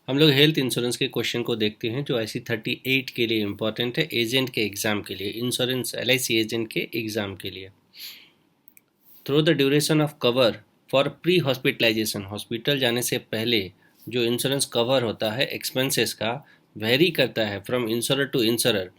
हम लोग health insurance के क्वेश्चन को देखते हैं जो IC 38 के लिए इम्पोर्टेंट है, एजेंट के एग्ज़ाम के लिए, इंश्योरेंस LIC एजेंट के एग्ज़ाम के लिए। Through the duration of cover for pre hospitalization, hospital जाने से पहले जो इंश्योरेंस कवर होता है एक्सपेंसेस का वेरी करता है from insurer to insurer,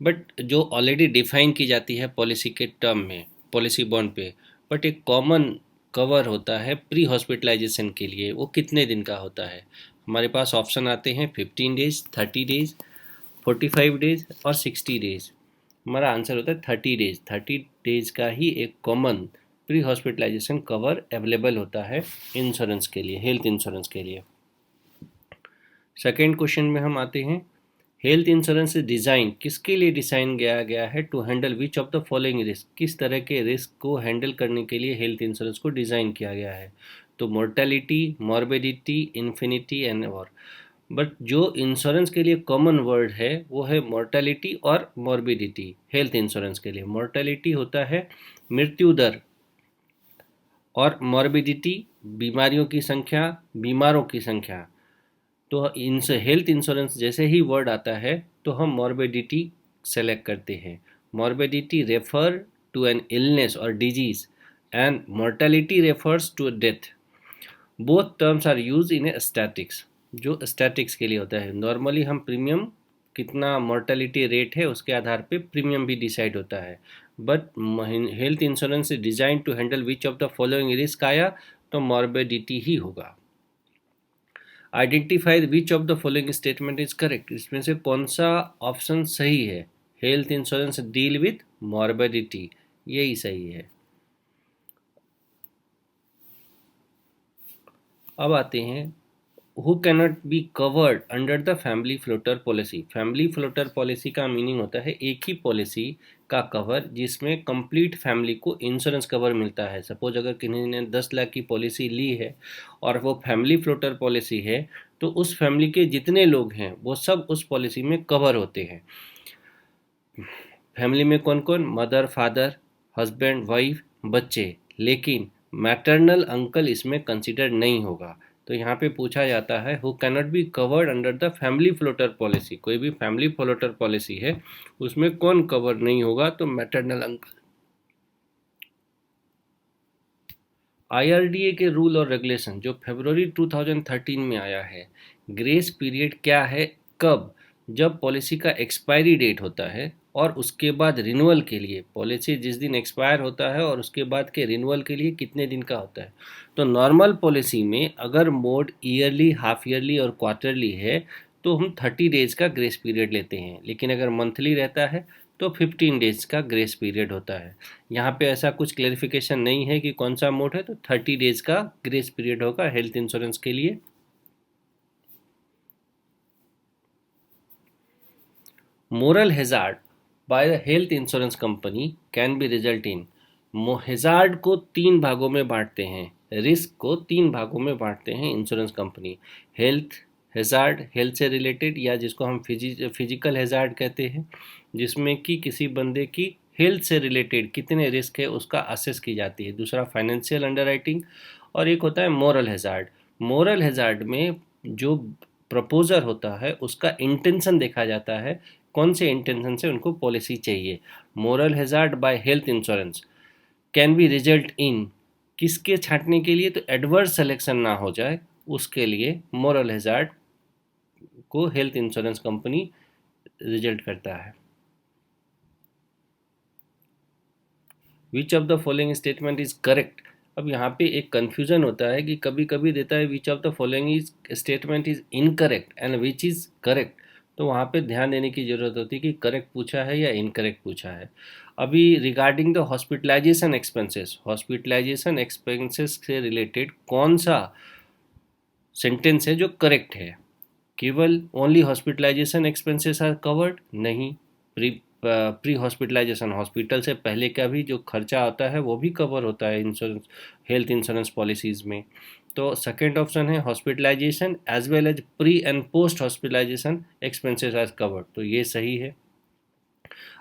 but जो ऑलरेडी डिफाइन की जाती है पॉलिसी के टर्म में, पॉलिसी बॉन्ड पे। बट एक कॉमन कवर होता है प्री हॉस्पिटलाइजेशन के लिए, वो कितने दिन का होता है? हमारे पास ऑप्शन आते हैं 15 डेज, 30 डेज, 45 डेज और 60 डेज। हमारा आंसर होता है 30 डेज। 30 डेज का ही एक common pre hospitalization cover available होता है इंश्योरेंस के लिए, हेल्थ इंश्योरेंस के लिए। सेकेंड क्वेश्चन में हम आते हैं, हेल्थ इंश्योरेंस डिज़ाइन किसके लिए डिज़ाइन किया गया है? To handle which of the following risk, किस तरह के रिस्क को हैंडल करने के लिए हेल्थ इंश्योरेंस को डिज़ाइन किया गया है? तो मोर्टेलिटी, मॉर्बिडिटी, इन्फिनिटी एंड और। बट जो इंश्योरेंस के लिए कॉमन वर्ड है वो है मोर्टेलिटी और मॉर्बिडिटी। हेल्थ इंश्योरेंस के लिए मोर्टेलिटी होता है मृत्यु दर, और मॉर्बिडिटी बीमारियों की संख्या, बीमारों की संख्या। तो इनसे हेल्थ इंश्योरेंस जैसे ही वर्ड आता है तो हम मॉर्बिडिटी सेलेक्ट करते हैं। Morbidity refer to an illness or disease and mortality refers to death. Both terms are use in statics, जो स्टैटिक्स के लिए होता है। नॉर्मली हम प्रीमियम कितना मोर्टेलिटी रेट है उसके आधार पे प्रीमियम भी डिसाइड होता है, but health insurance is design to handle which of the following risk आया तो मॉर्बिडिटी ही होगा। Identify which of the following statement is correct, इसमें से कौन सा ऑप्शन सही है? Health insurance deal with morbidity, यही सही है। अब आते हैं, who cannot be covered under the family floater policy. Family floater policy का मीनिंग होता है एक ही पॉलिसी का कवर जिसमें कंप्लीट फैमिली को इंश्योरेंस कवर मिलता है। सपोज अगर किसी ने 10 लाख की पॉलिसी ली है और वो फैमिली फ्लोटर पॉलिसी है तो उस फैमिली के जितने लोग हैं वो सब उस पॉलिसी में कवर होते हैं। फैमिली में कौन कौन? मदर, फादर, हस्बैंड, वाइफ, बच्चे, लेकिन मैटरनल अंकल इसमें कंसिडर नहीं होगा। तो यहाँ पे पूछा जाता है who cannot be covered under the family floater policy. कोई भी फैमिली फ्लोटर पॉलिसी है उसमें कौन कवर नहीं होगा? तो मैटरनल अंकल। IRDA के रूल और रेगुलेशन जो फरवरी 2013 में आया है, ग्रेस पीरियड क्या है? कब? जब पॉलिसी का एक्सपायरी डेट होता है और उसके बाद रिन्यूअल के लिए, पॉलिसी जिस दिन एक्सपायर होता है और उसके बाद के रिन्यूअल के लिए कितने दिन का होता है। तो नॉर्मल पॉलिसी में अगर मोड ईयरली, हाफ ईयरली और क्वार्टरली है तो हम 30 डेज का ग्रेस पीरियड लेते हैं, लेकिन अगर मंथली रहता है तो 15 डेज का ग्रेस पीरियड होता है। यहाँ पे ऐसा कुछ क्लेरिफिकेशन नहीं है कि कौन सा मोड है, तो 30 डेज का ग्रेस पीरियड होगा हेल्थ इंश्योरेंस के लिए। Moral hazard by the health insurance company can be result in. Hazard को 3 भागों में बांटते हैं, रिस्क को 3 भागों में बांटते हैं insurance company. Health hazard, health से रिलेटेड, या जिसको हम फिजिकल हैजार्ड कहते हैं, जिसमें कि किसी बंदे की हेल्थ से रिलेटेड कितने रिस्क है उसका असेस की जाती है। दूसरा फाइनेंशियल अंडरराइटिंग, और एक होता है मोरल हैजार्ड। मोरल हैजार्ड में जो प्रपोजर होता है उसका इंटेंशन देखा जाता है, कौन से इंटेंशन से उनको पॉलिसी चाहिए। Moral hazard by health insurance can be result in, किसके छांटने के लिए? तो एडवर्स सिलेक्शन ना हो जाए उसके लिए मोरल हैजार्ड को हेल्थ इंश्योरेंस कंपनी रिजल्ट करता है। Which of the following statement is correct. अब यहाँ पे एक कन्फ्यूजन होता है कि कभी कभी देता है which of the following is statement is incorrect and which is correct, तो वहाँ पे ध्यान देने की ज़रूरत होती है कि करेक्ट पूछा है या इनकरेक्ट पूछा है। अभी regarding the hospitalization expenses, hospitalization expenses से रिलेटेड कौन सा सेंटेंस है जो करेक्ट है? केवल only hospitalization expenses are covered? नहीं, प्री हॉस्पिटलाइजेशन, हॉस्पिटल से पहले का भी जो खर्चा होता है वो भी कवर होता है इंश्योरेंस, हेल्थ इंश्योरेंस पॉलिसीज़ में। तो सेकेंड ऑप्शन है hospitalization as well as pre and post hospitalization expenses are covered, तो ये सही है।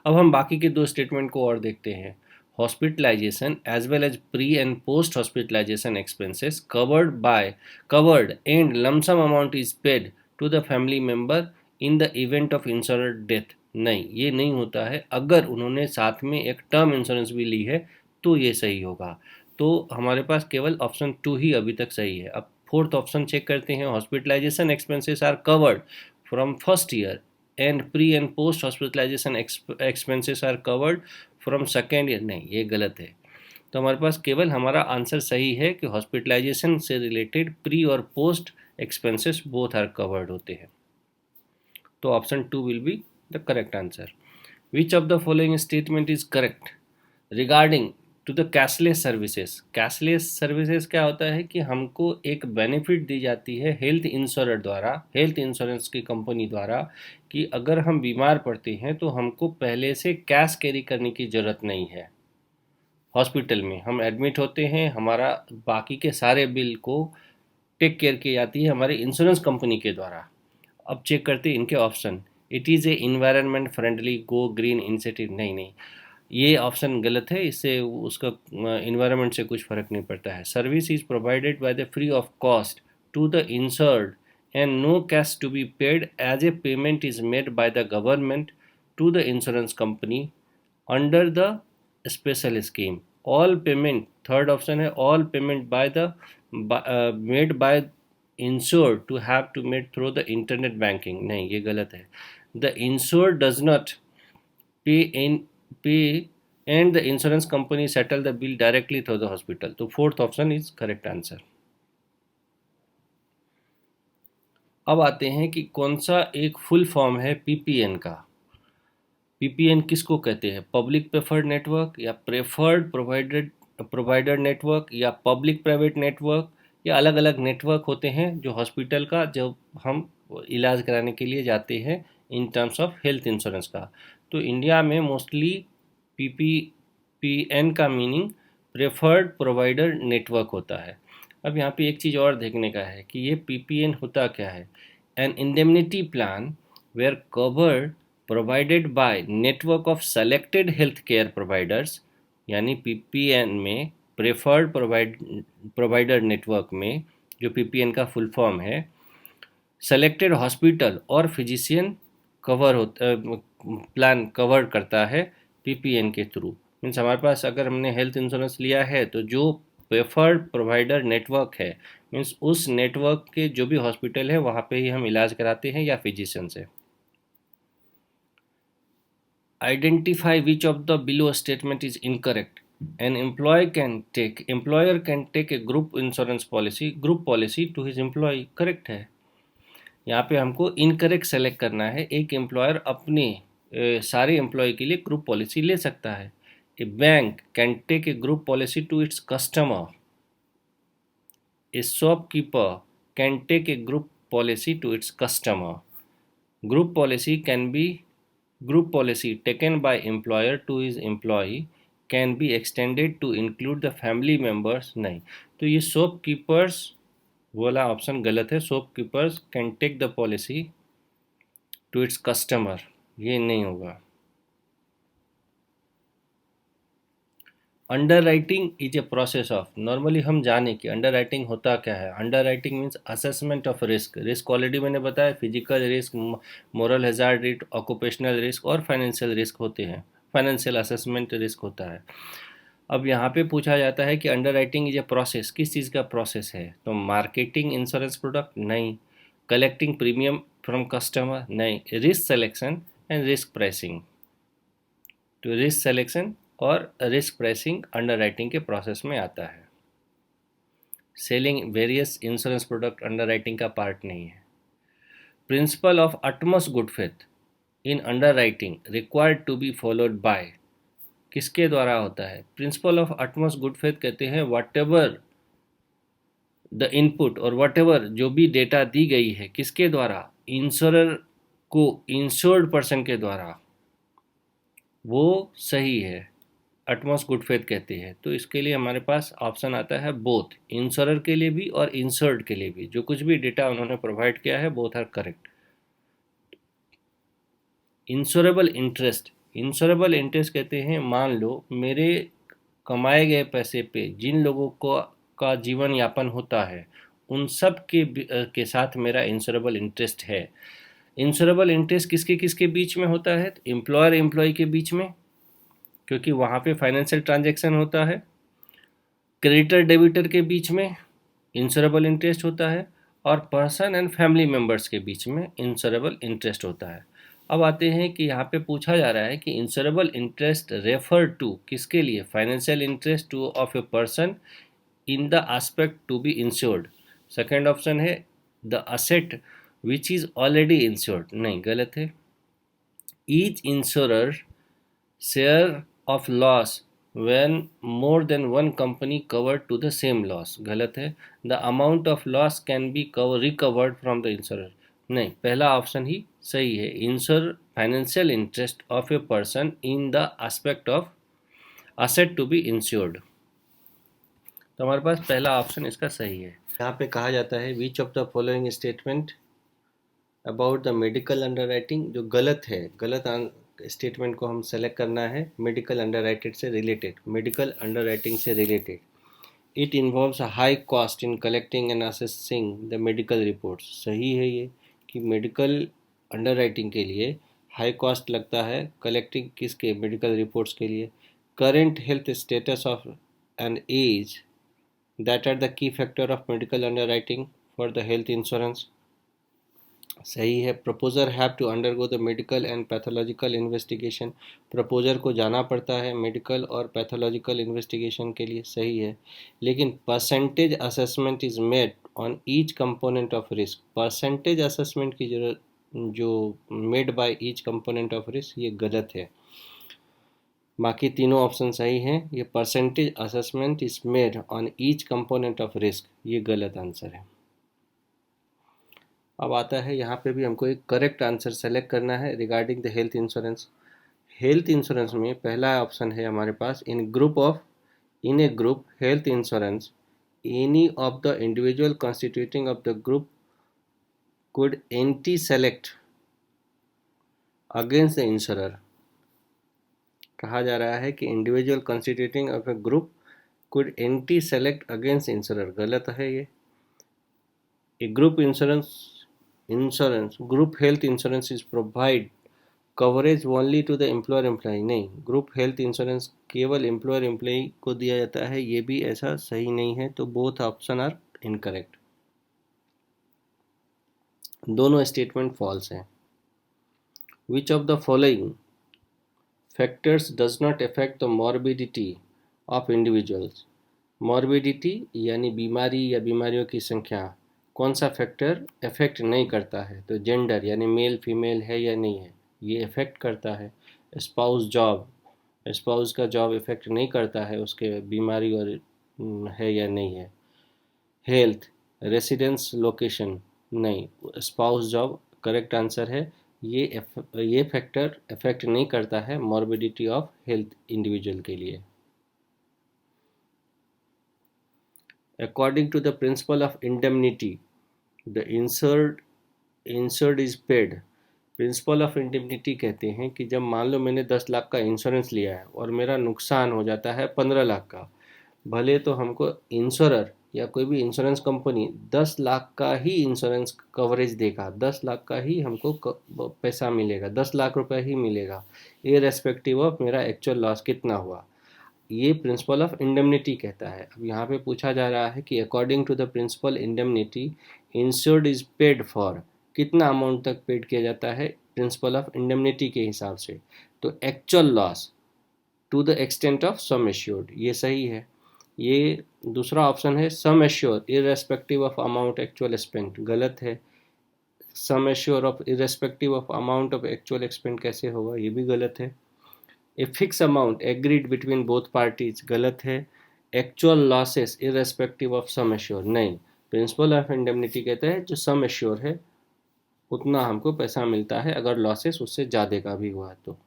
अब हम बाकी के 2 स्टेटमेंट को और देखते हैं। hospitalization as well as pre and post hospitalization expenses covered and lump sum amount is paid to the family member in the event of insurer death। नहीं, ये नहीं होता है। अगर उन्होंने साथ में एक टर्म इंश्योरेंस भी ली है तो ये सही होगा। तो हमारे पास केवल ऑप्शन 2 ही अभी तक सही है। अब फोर्थ ऑप्शन चेक करते हैं। Hospitalization expenses are covered from first year and pre and post hospitalization expenses are covered from second year. नहीं, ये गलत है। तो हमारे पास केवल हमारा आंसर सही है कि हॉस्पिटलाइजेशन से रिलेटेड प्री और post expenses both are covered होते हैं। तो option 2 will be the correct answer. Which of the following statement is correct regarding to the cashless services. Cashless services क्या होता है कि हमको एक बेनिफिट दी जाती है हेल्थ इंश्योरर द्वारा, हेल्थ इंश्योरेंस की कंपनी द्वारा, कि अगर हम बीमार पड़ते हैं तो हमको पहले से कैश कैरी करने की ज़रूरत नहीं है। हॉस्पिटल में हम एडमिट होते हैं, हमारा बाकी के सारे बिल को टेक केयर की जाती है हमारे इंश्योरेंस कंपनी के द्वारा। अब चेक करते हैं इनके option. It is a environment friendly go green initiative. नहीं नहीं, ये ऑप्शन गलत है। इससे उसका इन्वायरमेंट से कुछ फ़र्क नहीं पड़ता है। Service is provided by the free of cost to the insured and no cash to be paid as a payment is made by the government to the insurance company under the special scheme. All payment, third option है, all payment by the made by insured to have to made through the internet banking. नहीं, ये गलत है। The insured does not pay and the insurance company settle the bill directly through the hospital। तो fourth option is correct answer. अब आते हैं कि कौन सा एक फुल फॉर्म है पीपीएन का। पीपीएन किसको कहते हैं? पब्लिक प्रेफर्ड नेटवर्क या प्रेफर्ड प्रोवाइडर नेटवर्क या पब्लिक प्राइवेट नेटवर्क, या अलग अलग नेटवर्क होते हैं जो हॉस्पिटल का जब हम इलाज कराने के लिए जाते हैं in terms of health insurance का। तो इंडिया में मोस्टली पीपीएन का मीनिंग प्रेफर्ड प्रोवाइडर नेटवर्क होता है। अब यहाँ पे एक चीज़ और देखने का है कि ये पीपीएन होता क्या है। An indemnity plan where covered provided by network of selected health care providers, यानी पीपीएन में प्रेफर्ड प्रोवाइडर नेटवर्क में जो पीपीएन का फुल फॉर्म है, सेलेक्टेड हॉस्पिटल और फिजिशियन प्लान कवर करता है पीपीएन के थ्रू। मीन्स हमारे पास अगर हमने हेल्थ इंश्योरेंस लिया है तो जो प्रेफर्ड प्रोवाइडर नेटवर्क है, मीन्स उस नेटवर्क के जो भी हॉस्पिटल है वहाँ पे ही हम इलाज कराते हैं या फिजिशियन से। Identify which of the below statement is incorrect. An employer can take a group insurance group policy to his employ. Correct है। यहाँ पे हमको इनकरेक्ट सेलेक्ट करना है। एक एम्प्लॉयर अपने सारे एम्प्लॉय के लिए ग्रुप पॉलिसी ले सकता है। A bank can take a group policy to its customer. A shopkeeper can take a group policy to its customer. Group policy taken by employer to his employ can be extended to include the family members. नहीं, तो ये shopkeepers वाला option गलत है। Shopkeepers can take the policy to its customer, ये नहीं होगा। Underwriting is a process of. Normally हम जाने कि अंडर राइटिंग होता क्या है। Under writing means assessment of risk. Risk already मैंने बताया, physical risk, moral hazard risk, occupational risk और फाइनेंशियल रिस्क होते हैं। फाइनेंशियल असेसमेंट रिस्क होता है। अब यहाँ पे पूछा जाता है कि underwriting is a process, किस चीज़ का प्रोसेस है? तो मार्केटिंग इंश्योरेंस प्रोडक्ट? नहीं। Collecting premium from customer? नहीं। Risk selection and risk pricing. तो रिस्क सेलेक्शन और रिस्क प्राइसिंग अंडर राइटिंग के प्रोसेस में आता है। Selling various insurance product underwriting का पार्ट नहीं है। Principle of utmost good faith in underwriting required to be followed by, किसके द्वारा होता है? Principle of utmost good faith कहते हैं वट एवर द इनपुट और वट एवर जो भी डेटा दी गई है, किसके द्वारा? इंश्योरर को इंश्योर्ड पर्सन के द्वारा, वो सही है, अटमोस्ट गुड फेथ कहते हैं। तो इसके लिए हमारे पास ऑप्शन आता है बोथ, इंश्योरर के लिए भी और इंश्योर्ड के लिए भी। जो कुछ भी डेटा उन्होंने प्रोवाइड किया है both are correct. Insurable interest कहते हैं मान लो मेरे कमाए गए पैसे पे जिन लोगों को का जीवन यापन होता है उन सब के साथ मेरा इंश्योरेबल इंटरेस्ट है। इंश्योरेबल इंटरेस्ट किसके किसके बीच में होता है? तो एम्प्लॉयर एम्प्लॉय के बीच में, क्योंकि वहाँ पे फाइनेंशियल ट्रांजैक्शन होता है। क्रेडिटर डेबिटर के बीच में इंश्योरेबल इंटरेस्ट होता है, और पर्सन एंड फैमिली मेम्बर्स के बीच में इंश्योरेबल इंटरेस्ट होता है। अब आते हैं कि यहाँ पे पूछा जा रहा है कि इंश्योरेबल इंटरेस्ट रेफर टू किसके लिए? Financial interest to of a person in the aspect to be insured. Second option है the asset which is already insured. नहीं, गलत है। Each insurer share of loss when more than one company covered to the same loss। गलत है। the amount of loss can be recovered from the insurer। नहीं, पहला option ही सही है। Insure financial interest of a person in the aspect of asset to be insured. तो हमारे पास पहला ऑप्शन इसका सही है। यहाँ पे कहा जाता है which of the following statement about the medical underwriting, जो गलत है, गलत स्टेटमेंट को हम सेलेक्ट करना है मेडिकल अंडरराइटेड से रिलेटेड, मेडिकल अंडरराइटिंग से related. It involves a high cost in collecting and assessing the medical reports. सही है ये कि मेडिकल अंडरराइटिंग के लिए हाई कॉस्ट लगता है, कलेक्टिंग किसके? मेडिकल रिपोर्ट्स के लिए। Current health status of and age that are the key factor of medical underwriting for the health insurance. सही है। Proposer have to undergo the medical and pathological investigation. Proposer को जाना पड़ता है medical और pathological investigation के लिए। सही है। लेकिन percentage assessment is made on each component of risk. Percentage assessment की जरूरत जो made by each component of risk, ये गलत है। बाकी तीनों ऑप्शन सही हैं। ये percentage assessment is made on each component of risk, ये गलत आंसर है। अब आता है यहाँ पे भी हमको एक करेक्ट आंसर सेलेक्ट करना है regarding the health insurance. Health insurance में पहला ऑप्शन है हमारे पास in a group health insurance any of the individual constituting of the group could anti select against the insurer. कहा जा रहा है कि individual constituting of a group could anti select against insurer. गलत है ये। A group insurance group health insurance is provide coverage only to the employer employ. नहीं, group health insurance केवल एम्प्लॉयर एम्प्लॉय को दिया जाता है, ये भी ऐसा सही नहीं है। तो बोथ ऑप्शन आर इनकरेक्ट, दोनों स्टेटमेंट फॉल्स हैं। विच of the following factors does not affect the morbidity of individuals. Morbidity यानी बीमारी या बीमारियों की संख्या, कौन सा फैक्टर इफेक्ट नहीं करता है? तो जेंडर यानी मेल फीमेल है या नहीं है, ये इफेक्ट करता है। स्पाउस का जॉब इफेक्ट नहीं करता है उसके बीमारी और है या नहीं है। हेल्थ रेसिडेंस लोकेशन, नहीं, स्पाउस जॉब करेक्ट आंसर है। ये फैक्टर इफेक्ट नहीं करता है मॉर्बिडिटी ऑफ हेल्थ इंडिविजुअल के लिए। According to the principle of indemnity the insured is paid. Principle of indemnity कहते हैं कि जब मान लो मैंने 10 लाख का इंश्योरेंस लिया है और मेरा नुकसान हो जाता है 15 लाख का, भले तो हमको इंश्योरर या कोई भी इंश्योरेंस कंपनी 10 लाख का ही इंश्योरेंस कवरेज देगा, 10 लाख का ही हमको पैसा मिलेगा, 10 लाख रुपए ही मिलेगा, इररेस्पेक्टिव ऑफ मेरा एक्चुअल लॉस कितना हुआ। ये प्रिंसिपल ऑफ इंडेमनिटी कहता है। अब यहाँ पे पूछा जा रहा है कि according to the principle indemnity insured is paid for, कितना अमाउंट तक पेड किया जाता है प्रिंसिपल ऑफ इंडेमनिटी के हिसाब से? तो actual loss to the extent of sum assured, ये सही है। ये दूसरा ऑप्शन है sum assure irrespective of amount actual spent, गलत है। Sum assure of irrespective of amount of actual expend कैसे होगा, ये भी गलत है। A fix amount agreed between both parties, गलत है। Actual losses irrespective of sum assure, नहीं। प्रिंसिपल ऑफ इंडेमनिटी कहता है जो सम एश्योर है उतना हमको पैसा मिलता है अगर लॉसेस उससे ज़्यादा का भी हुआ तो।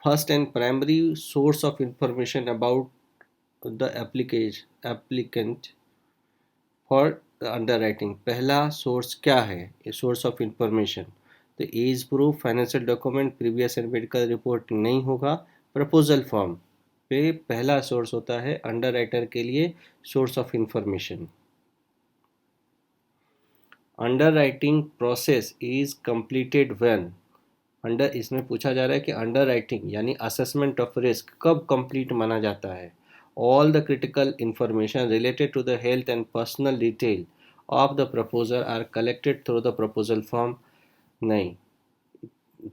First and primary source of information about the applicant for underwriting, पहला सोर्स क्या है? ये सोर्स ऑफ इंफॉर्मेशन तो age proof, financial document, previous and medical report नहीं होगा। प्रपोजल फॉर्म पे पहला सोर्स होता है अंडर राइटर के लिए source of information. Underwriting process is completed when, under इसमें पूछा जा रहा है कि अंडर राइटिंग यानी असेसमेंट ऑफ रिस्क कब कंप्लीट माना जाता है। All the critical information related to the health and personal detail of the proposer are collected through the proposal form. नहीं,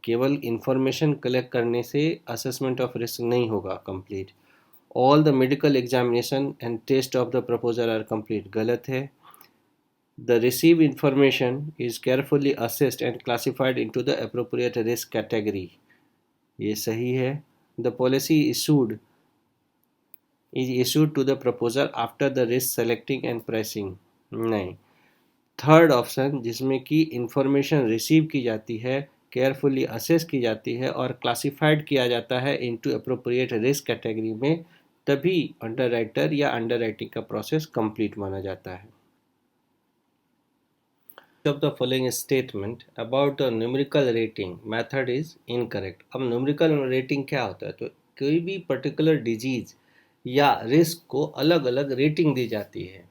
केवल इंफॉर्मेशन कलेक्ट करने से असेसमेंट ऑफ रिस्क नहीं होगा complete. All the medical examination and test of the proposal are complete, गलत है। The received information is carefully assessed and classified into the appropriate risk category, ये सही है। The policy is issued to the proposer after the risk selecting and pricing, नहीं। Third option जिसमें कि information receive की जाती है, केयरफुली असेस की जाती है और क्लासिफाइड किया जाता है इनटू अप्रोप्रिएट रिस्क कैटेगरी में, तभी अंडर राइटर या अंडर राइटिंग का प्रोसेस कंप्लीट माना जाता है। Of the following statement about the numerical rating method is incorrect। अब numerical rating क्या होता है, तो कोई भी पर्टिकुलर डिजीज या रिस्क को अलग अलग रेटिंग दी जाती है।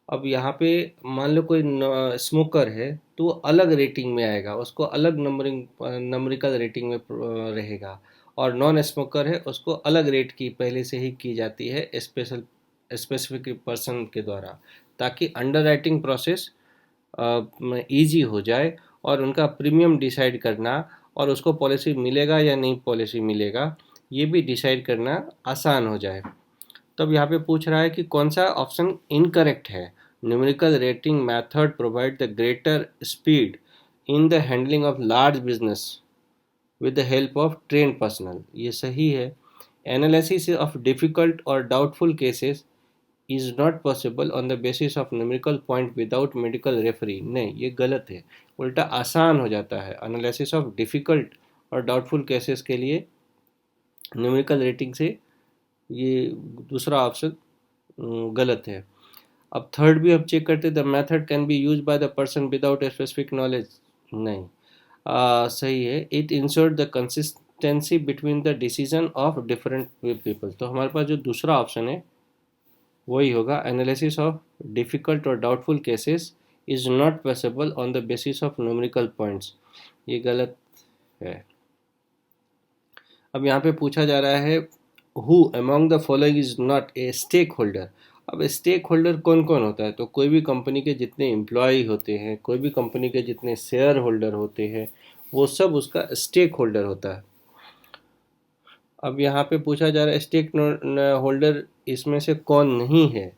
अब यहाँ पे मान लो कोई स्मोकर है तो वो अलग रेटिंग में आएगा, उसको अलग नंबरिकल रेटिंग में रहेगा, और नॉन स्मोकर है उसको अलग रेट की पहले से ही की जाती है स्पेसिफिक पर्सन के द्वारा, ताकि अंडर राइटिंग प्रोसेस ईजी हो जाए और उनका प्रीमियम डिसाइड करना और उसको पॉलिसी मिलेगा या नहीं पॉलिसी मिलेगा ये भी डिसाइड करना आसान हो जाए। तब यहाँ पे पूछ रहा है कि कौन सा ऑप्शन इनकरेक्ट है। Numerical rating method provide the greater speed in the handling of large business with the help of train personal, ये सही है। एनालिसिस ऑफ डिफिकल्ट और doubtful cases is not possible on the basis of numerical point without medical referee, नहीं ये गलत है। उल्टा आसान हो जाता है एनालिसिस ऑफ डिफिकल्ट और डाउटफुल केसेस के लिए न्यूमेरिकल रेटिंग से, ये दूसरा ऑप्शन गलत है। अब थर्ड भी हम चेक करते, the method can be use by the person without a specific knowledge, नहीं सही है। It ensure the consistency between the decision of different people, तो हमारे पास जो दूसरा ऑप्शन है वही होगा। एनालिसिस ऑफ डिफिकल्ट और doubtful cases is not possible on the basis of numerical points, ये गलत है। अब यहाँ पे पूछा जा रहा है who among the following is not a stakeholder. अब स्टेक होल्डर कौन कौन होता है, तो कोई भी कंपनी के जितने एम्प्लॉय होते हैं, कोई भी कंपनी के जितने शेयर होल्डर होते हैं, वो सब उसका स्टेक होल्डर होता है। अब यहाँ पे पूछा जा रहा है स्टेक होल्डर इसमें से कौन नहीं है।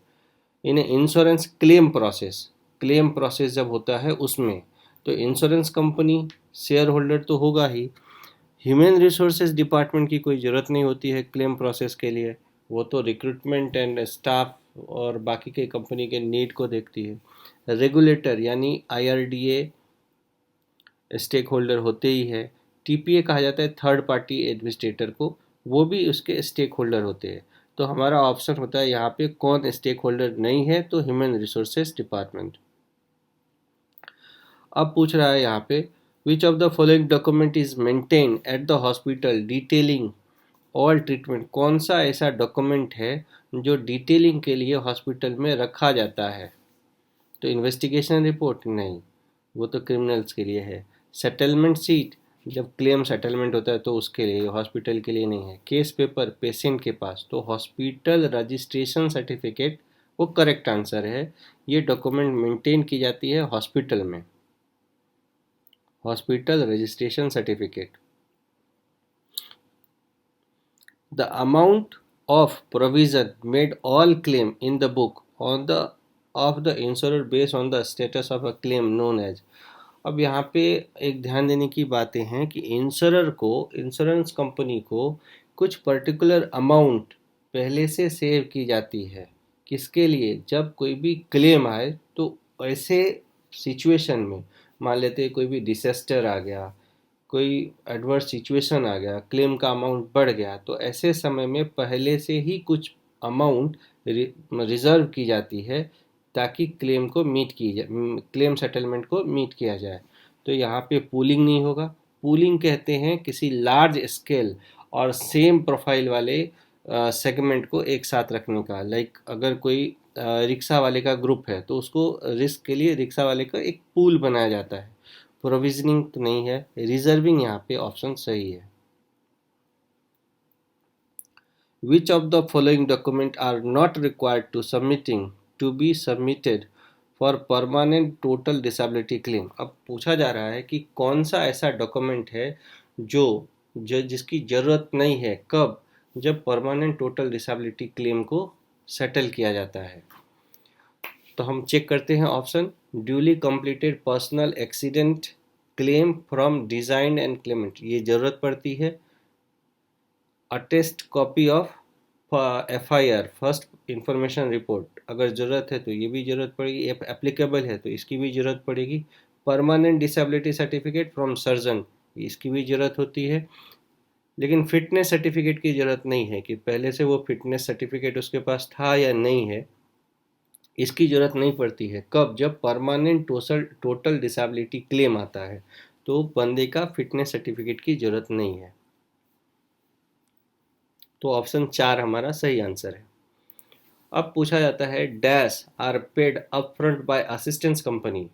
इन्हें इंश्योरेंस क्लेम प्रोसेस जब होता है उसमें, तो इंश्योरेंस कंपनी शेयर होल्डर तो होगा ही। ह्यूमन रिसोर्सेज डिपार्टमेंट की कोई ज़रूरत नहीं होती है क्लेम प्रोसेस के लिए, वो तो रिक्रूटमेंट एंड स्टाफ और बाकी के कंपनी के नीड को देखती है। रेगुलेटर यानी आईआरडीए स्टेक होल्डर होते ही है। टीपीए कहा जाता है थर्ड पार्टी एडमिनिस्ट्रेटर को, वो भी उसके स्टेक होल्डर होते हैं। तो हमारा ऑप्शन होता है यहाँ पे कौन स्टेक होल्डर नहीं है, तो ह्यूमन रिसोर्सेज डिपार्टमेंट। अब पूछ रहा है यहाँ पे विच of the following document is maintain at the hospital detailing all treatment, कौन सा ऐसा डॉक्यूमेंट है जो डिटेलिंग के लिए हॉस्पिटल में रखा जाता है, तो इन्वेस्टिगेशन रिपोर्ट नहीं, वो तो क्रिमिनल्स के लिए है। सेटलमेंट सीट जब क्लेम सेटलमेंट होता है तो उसके लिए, हॉस्पिटल के लिए नहीं है। केस पेपर पेशेंट के पास, तो हॉस्पिटल रजिस्ट्रेशन सर्टिफिकेट वो करेक्ट आंसर है। ये डॉक्यूमेंट मेंटेन की जाती है हॉस्पिटल में, hospital registration certificate. The amount of provision made all claim in the book on the of the insurer based on the status of a claim known as. अब यहाँ पे एक ध्यान देने की बातें हैं कि इंश्योरर को, इंश्योरेंस कंपनी को कुछ पर्टिकुलर अमाउंट पहले से सेव की जाती है, किसके लिए, जब कोई भी क्लेम आए तो ऐसे सिचुएशन में, मान लेते हैं कोई भी डिसेस्टर आ गया, कोई एडवर्स सिचुएशन आ गया, क्लेम का अमाउंट बढ़ गया, तो ऐसे समय में पहले से ही कुछ अमाउंट रिजर्व की जाती है ताकि क्लेम को मीट की जाए, क्लेम सेटलमेंट को मीट किया जाए। तो यहाँ पे पूलिंग नहीं होगा। पूलिंग कहते हैं किसी लार्ज स्केल और सेम प्रोफाइल वाले सेगमेंट को एक साथ रखने का। लाइक अगर कोई रिक्शा वाले का ग्रुप है तो उसको रिस्क के लिए रिक्शा वाले का एक पूल बनाया जाता है। प्रोविजनिंग तो नहीं है, रिजर्विंग यहाँ पे ऑप्शन सही है। Which of the following document are not required to be submitted for permanent total disability claim? अब पूछा जा रहा है कि कौन सा ऐसा डॉक्यूमेंट है जो जिसकी ज़रूरत नहीं है, कब? जब परमानेंट टोटल डिसेबिलिटी क्लेम को सेटल किया जाता है। तो हम चेक करते हैं option. Duly completed personal accident claim from design and Clement, ये ज़रूरत पड़ती है। Attest copy of FIR first information report, अगर ज़रूरत है तो ये भी ज़रूरत पड़ेगी, एप्लीकेबल है तो इसकी भी ज़रूरत पड़ेगी। Permanent disability certificate from surgeon, इसकी भी ज़रूरत होती है। लेकिन फिटनेस सर्टिफिकेट की ज़रूरत नहीं है कि पहले से वो फिटनेस सर्टिफिकेट उसके पास था या नहीं है, इसकी ज़रूरत नहीं पड़ती है। कब? जब परमानेंट टोटल डिसेबिलिटी क्लेम आता है तो बंदे का फिटनेस सर्टिफिकेट की ज़रूरत नहीं है। तो ऑप्शन 4 हमारा सही आंसर है। अब पूछा जाता है dash are paid upfront by assistance company.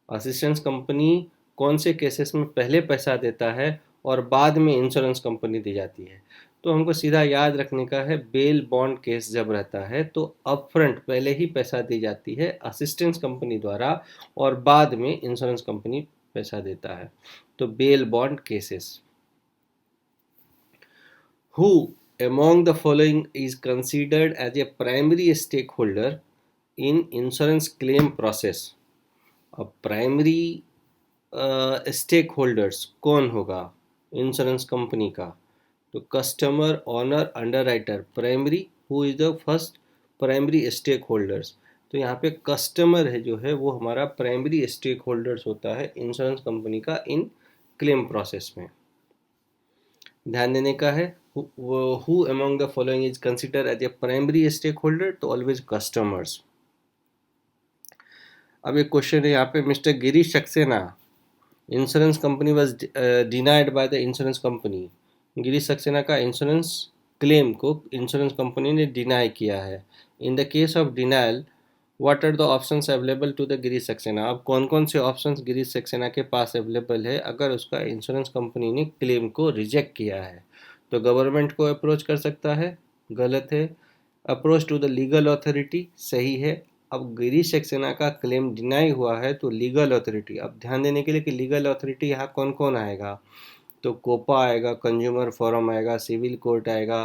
Assistance company कौन से केसेस में पहले पैसा देता है और बाद में इंश्योरेंस कंपनी दी जाती है? तो हमको सीधा याद रखने का है, बेल बॉन्ड केस जब रहता है तो अपफ्रंट पहले ही पैसा दी जाती है असिस्टेंस कंपनी द्वारा और बाद में इंश्योरेंस कंपनी पैसा देता है। तो bail bond cases. Who among the following is considered as a primary stakeholder in insurance claim process? अब प्राइमरी स्टेक कौन होगा इंश्योरेंस कंपनी का? तो customer, owner, underwriter. Primary, who is the first primary stakeholders? तो यहाँ पे customer है जो है वो हमारा प्राइमरी स्टेक होल्डर्स होता है इंश्योरेंस कंपनी का इन क्लेम प्रोसेस में। ध्यान देने का है, who among the following is consider as a primary stakeholder? तो ऑलवेज कस्टमर्स। अब एक क्वेश्चन है यहाँ पे, mister Girish Saxena insurance company was denied by the insurance company. Girish Saxena का इंश्योरेंस क्लेम को इंश्योरेंस कंपनी ने डिनाई किया है। In the case of denial what are the options available to the Girish Saxena? अब कौन कौन से ऑप्शंस गिरीश सक्सेना के पास अवेलेबल है अगर उसका इंश्योरेंस कंपनी ने क्लेम को रिजेक्ट किया है? तो गवर्नमेंट को अप्रोच कर सकता है, गलत है। Approach to the legal authority, सही है। अब गिरीश सक्सेना का क्लेम डिनाई हुआ है तो लीगल अथॉरिटी, अब ध्यान देने के लिए कि लीगल अथॉरिटी यहाँ कौन कौन आएगा? तो कोपा आएगा, कंज्यूमर फोरम आएगा, सिविल कोर्ट आएगा,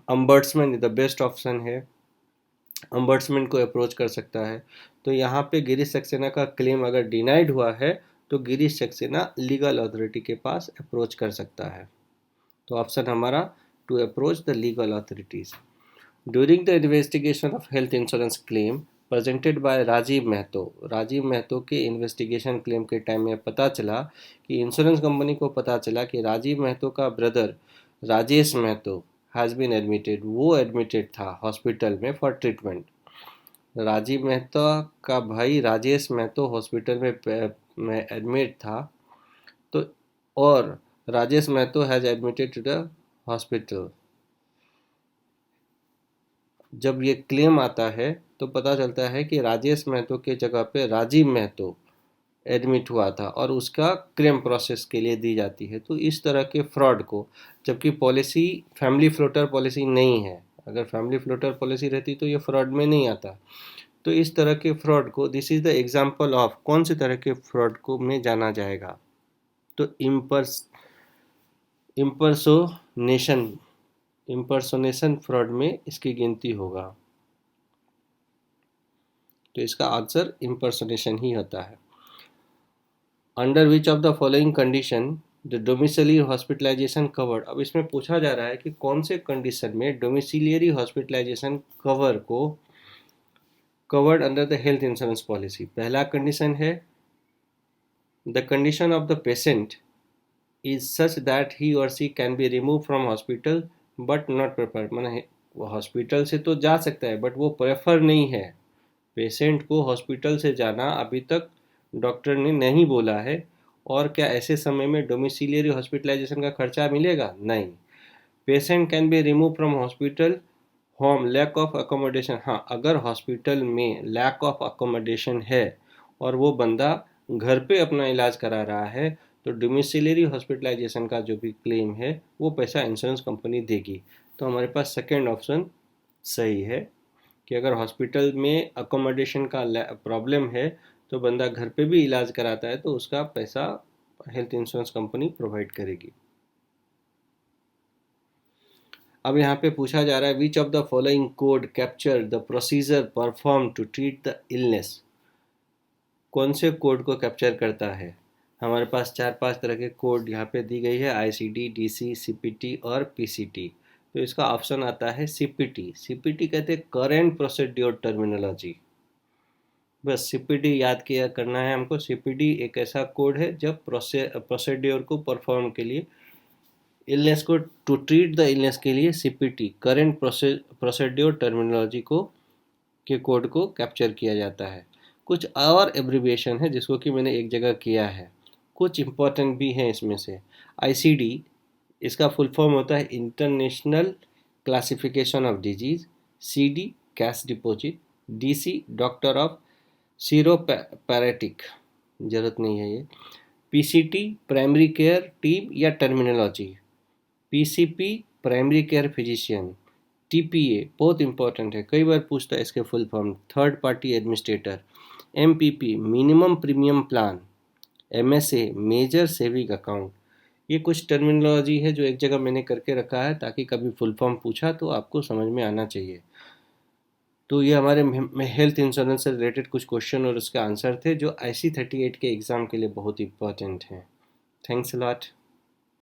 अम्बर्ट्समैन द बेस्ट ऑप्शन है, अम्बर्ट्समैन को अप्रोच कर सकता है। तो यहाँ पे गिरीश सक्सेना का क्लेम अगर डिनाइड हुआ है तो गिरीश सक्सेना लीगल अथॉरिटी के पास अप्रोच कर सकता है। तो ऑप्शन हमारा to approach the legal authorities. During the investigation of health insurance claim presented by Rajeev Mahato, Rajeev Mahato के इन्वेस्टिगेशन क्लेम के टाइम में पता चला कि इंश्योरेंस कंपनी को पता चला कि राजीव महतो का brother Rajesh Mahato has been admitted, वो एडमिटेड था हॉस्पिटल में फॉर ट्रीटमेंट। राजीव मेहता का भाई राजेश महतो हॉस्पिटल में एडमिट था, तो और Rajesh Mahato has admitted to the hospital. जब ये क्लेम आता है तो पता चलता है कि राजेश महतो के जगह पे राजीव महतो एडमिट हुआ था और उसका क्लेम प्रोसेस के लिए दी जाती है। तो इस तरह के फ्रॉड को, जबकि पॉलिसी फैमिली फ्लोटर पॉलिसी नहीं है, अगर फैमिली फ्लोटर पॉलिसी रहती तो ये फ्रॉड में नहीं आता। तो इस तरह के फ्रॉड को, this is the example of कौन से तरह के फ्रॉड को में जाना जाएगा? तो इम्पर्सोनेशन फ्रॉड में इसकी गिनती होगा। तो इसका आंसर इम्पर्सोनेशन ही होता है। Under which of the following condition the domiciliary hospitalization covered? अब इसमें पूछा जा रहा है कि कौन से कंडीशन में डोमिसिलियरी हॉस्पिटलाइजेशन कवर को covered under the health insurance policy. पहला कंडीशन है the condition of the patient is such that he or she can be remove from hospital but not prefer, मैंने वो हॉस्पिटल से तो जा सकता है बट वो प्रेफर नहीं है। पेशेंट को हॉस्पिटल से जाना अभी तक डॉक्टर ने नहीं बोला है और क्या ऐसे समय में डोमिसिलियरी हॉस्पिटलाइजेशन का खर्चा मिलेगा? नहीं। Patient can be remove from hospital home, lack of accommodation. हाँ, अगर हॉस्पिटल में लैक ऑफ अकोमोडेशन है और वो बंदा घर पे अपना इलाज करा रहा है तो डोमिसिलरी हॉस्पिटलाइजेशन का जो भी क्लेम है वो पैसा इंश्योरेंस कंपनी देगी। तो हमारे पास सेकेंड ऑप्शन सही है कि अगर हॉस्पिटल में अकोमोडेशन का प्रॉब्लम है तो बंदा घर पे भी इलाज कराता है तो उसका पैसा हेल्थ इंश्योरेंस कंपनी प्रोवाइड करेगी। अब यहाँ पे पूछा जा रहा है which of the following code capture the procedure perform to treat the illness. कौन से कोड को कैप्चर करता है? हमारे पास 4-5 तरह के कोड यहाँ पे दी गई है, आईसीडी, डीसी, सीपीटी और पीसीटी। तो इसका ऑप्शन आता है सीपीटी। सीपीटी कहते हैं करेंट प्रोसीड्योर टर्मिनोलॉजी। बस सीपीटी याद किया करना है हमको। सीपीटी एक ऐसा कोड है जब प्रोसीड्योर को परफॉर्म के लिए, इलनेस को टू ट्रीट द इलनेस के लिए सीपीटी करेंट प्रोसीड्योर टर्मिनोलॉजी को के कोड को कैप्चर किया जाता है। कुछ और एब्रिविएशन है जिसको कि मैंने एक जगह किया है, कुछ इंपॉर्टेंट भी हैं इसमें से। आईसीडी, इसका फुल फॉर्म होता है international classification of disease. CD, cash deposit. DC, doctor of chiropractic, जरूरत नहीं है ये। पीसीटी, प्राइमरी केयर टीम या terminology. PCP, primary care physician. TPA बहुत इंपॉर्टेंट है, कई बार पूछता है इसके full form, third party administrator. MPP, minimum premium plan. MSA, major saving account. ये कुछ टर्मिनोलॉजी है जो एक जगह मैंने करके रखा है ताकि कभी फुल फॉर्म पूछा तो आपको समझ में आना चाहिए। तो ये हमारे हेल्थ इंश्योरेंस से रिलेटेड कुछ क्वेश्चन और उसके आंसर थे जो IC 38 के एग्ज़ाम के लिए बहुत इंपॉर्टेंट हैं। Thanks a lot.